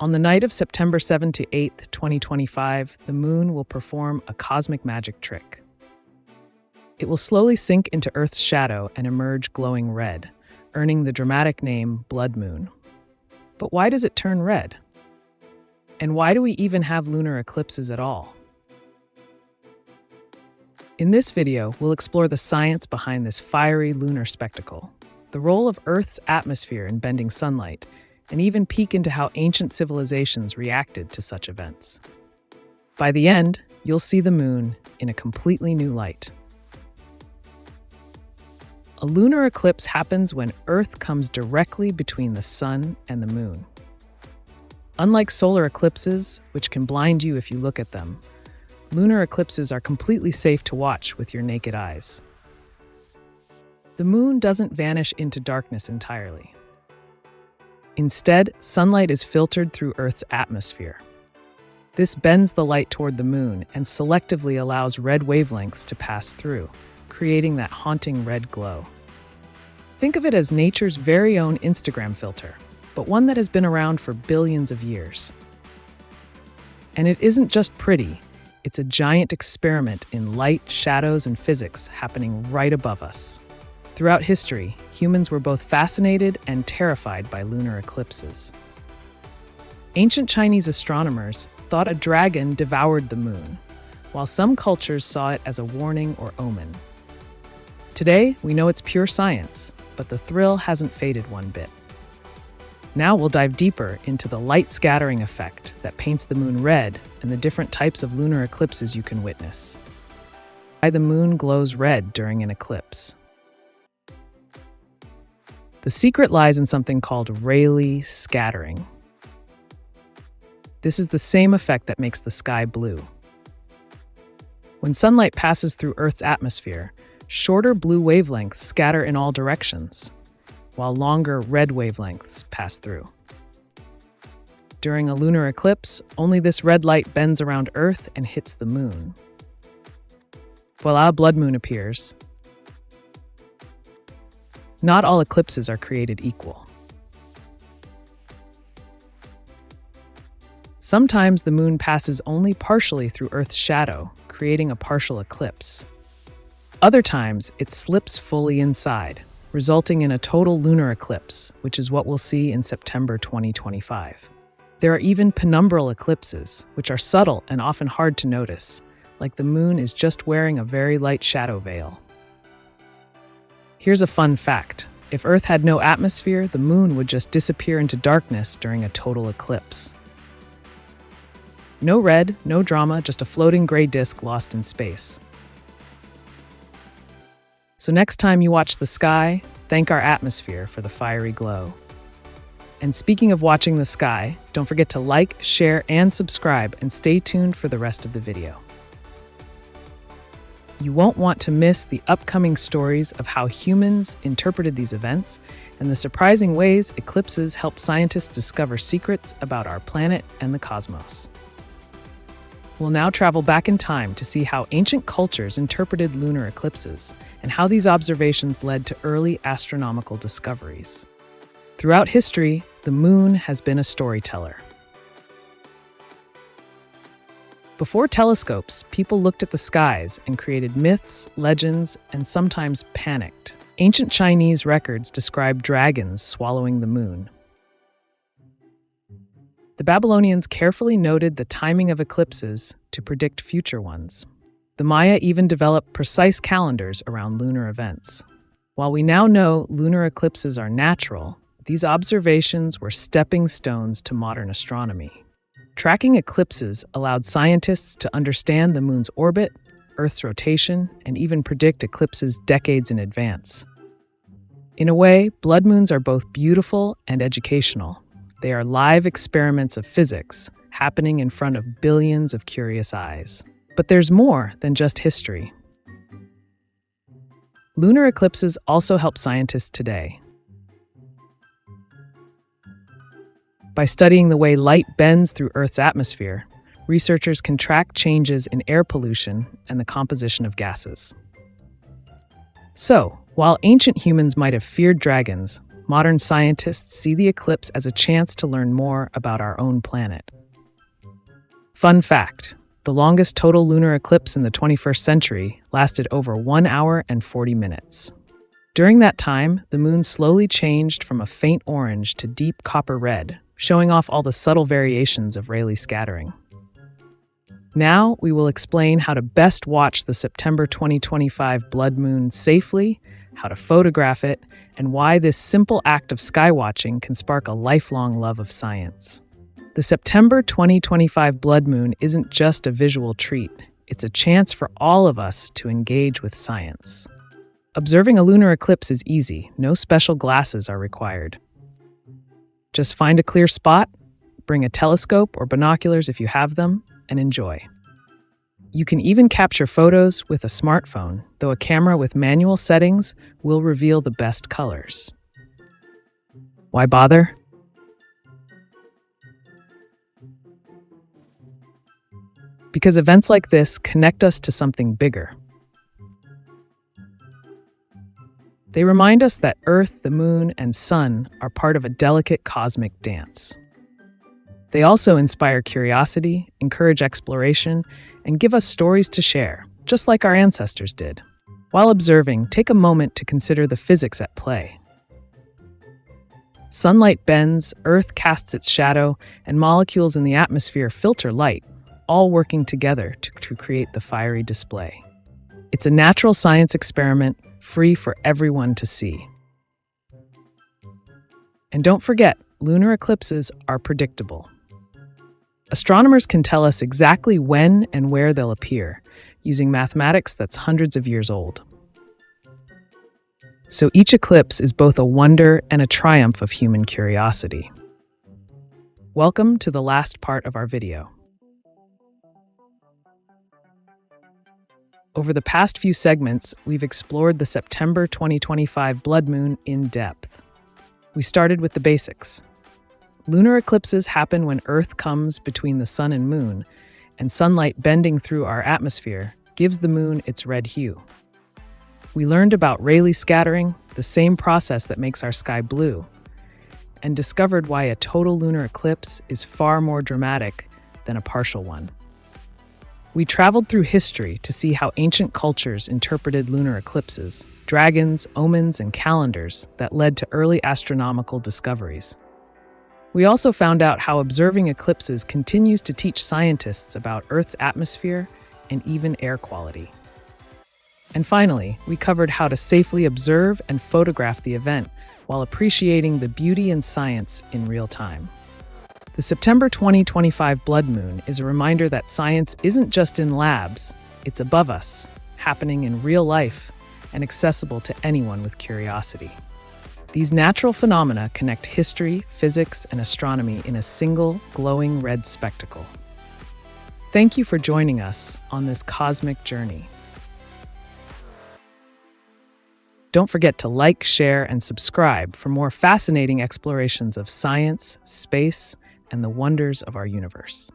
On the night of September 7th to 8th, 2025, the moon will perform a cosmic magic trick. It will slowly sink into Earth's shadow and emerge glowing red, earning the dramatic name blood moon. But why does it turn red? And why do we even have lunar eclipses at all? In this video, we'll explore the science behind this fiery lunar spectacle, the role of Earth's atmosphere in bending sunlight, and even peek into how ancient civilizations reacted to such events. By the end, you'll see the moon in a completely new light. A lunar eclipse happens when Earth comes directly between the sun and the moon. Unlike solar eclipses, which can blind you if you look at them, lunar eclipses are completely safe to watch with your naked eyes. The moon doesn't vanish into darkness entirely. Instead, sunlight is filtered through Earth's atmosphere. This bends the light toward the moon and selectively allows red wavelengths to pass through, creating that haunting red glow. Think of it as nature's very own Instagram filter, but one that has been around for billions of years. And it isn't just pretty, it's a giant experiment in light, shadows, and physics happening right above us. Throughout history, humans were both fascinated and terrified by lunar eclipses. Ancient Chinese astronomers thought a dragon devoured the moon, while some cultures saw it as a warning or omen. Today, we know it's pure science, but the thrill hasn't faded one bit. Now we'll dive deeper into the light scattering effect that paints the moon red and the different types of lunar eclipses you can witness. Why the moon glows red during an eclipse. The secret lies in something called Rayleigh scattering. This is the same effect that makes the sky blue. When sunlight passes through Earth's atmosphere, shorter blue wavelengths scatter in all directions, while longer red wavelengths pass through. During a lunar eclipse, only this red light bends around Earth and hits the moon. Voila, blood moon appears. Not all eclipses are created equal. Sometimes the moon passes only partially through Earth's shadow, creating a partial eclipse. Other times, it slips fully inside, resulting in a total lunar eclipse, which is what we'll see in September 2025. There are even penumbral eclipses, which are subtle and often hard to notice, like the moon is just wearing a very light shadow veil. Here's a fun fact. If Earth had no atmosphere, the moon would just disappear into darkness during a total eclipse. No red, no drama, just a floating gray disk lost in space. So next time you watch the sky, thank our atmosphere for the fiery glow. And speaking of watching the sky, don't forget to like, share, and subscribe, and stay tuned for the rest of the video. You won't want to miss the upcoming stories of how humans interpreted these events and the surprising ways eclipses help scientists discover secrets about our planet and the cosmos. We'll now travel back in time to see how ancient cultures interpreted lunar eclipses and how these observations led to early astronomical discoveries. Throughout history, the moon has been a storyteller. Before telescopes, people looked at the skies and created myths, legends, and sometimes panicked. Ancient Chinese records describe dragons swallowing the moon. The Babylonians carefully noted the timing of eclipses to predict future ones. The Maya even developed precise calendars around lunar events. While we now know lunar eclipses are natural, these observations were stepping stones to modern astronomy. Tracking eclipses allowed scientists to understand the moon's orbit, Earth's rotation, and even predict eclipses decades in advance. In a way, blood moons are both beautiful and educational. They are live experiments of physics happening in front of billions of curious eyes. But there's more than just history. Lunar eclipses also help scientists today. By studying the way light bends through Earth's atmosphere, researchers can track changes in air pollution and the composition of gases. So, while ancient humans might have feared dragons, modern scientists see the eclipse as a chance to learn more about our own planet. Fun fact: the longest total lunar eclipse in the 21st century lasted over 1 hour and 40 minutes. During that time, the moon slowly changed from a faint orange to deep copper red, showing off all the subtle variations of Rayleigh scattering. Now, we will explain how to best watch the September 2025 blood moon safely, how to photograph it, and why this simple act of skywatching can spark a lifelong love of science. The September 2025 blood moon isn't just a visual treat, it's a chance for all of us to engage with science. Observing a lunar eclipse is easy, no special glasses are required. Just find a clear spot, bring a telescope or binoculars if you have them, and enjoy. You can even capture photos with a smartphone, though a camera with manual settings will reveal the best colors. Why bother? Because events like this connect us to something bigger. They remind us that Earth, the Moon, and Sun are part of a delicate cosmic dance. They also inspire curiosity, encourage exploration, and give us stories to share, just like our ancestors did. While observing, take a moment to consider the physics at play. Sunlight bends, Earth casts its shadow, and molecules in the atmosphere filter light, all working together to create the fiery display. It's a natural science experiment, free for everyone to see. And don't forget, lunar eclipses are predictable. Astronomers can tell us exactly when and where they'll appear, using mathematics that's hundreds of years old. So each eclipse is both a wonder and a triumph of human curiosity. Welcome to the last part of our video. Over the past few segments, we've explored the September 2025 blood moon in depth. We started with the basics. Lunar eclipses happen when Earth comes between the sun and moon, and sunlight bending through our atmosphere gives the moon its red hue. We learned about Rayleigh scattering, the same process that makes our sky blue, and discovered why a total lunar eclipse is far more dramatic than a partial one. We traveled through history to see how ancient cultures interpreted lunar eclipses, dragons, omens, and calendars that led to early astronomical discoveries. We also found out how observing eclipses continues to teach scientists about Earth's atmosphere and even air quality. And finally, we covered how to safely observe and photograph the event while appreciating the beauty and science in real time. The September 2025 blood moon is a reminder that science isn't just in labs, it's above us, happening in real life, and accessible to anyone with curiosity. These natural phenomena connect history, physics, and astronomy in a single, glowing red spectacle. Thank you for joining us on this cosmic journey. Don't forget to like, share, and subscribe for more fascinating explorations of science, space, and the wonders of our universe.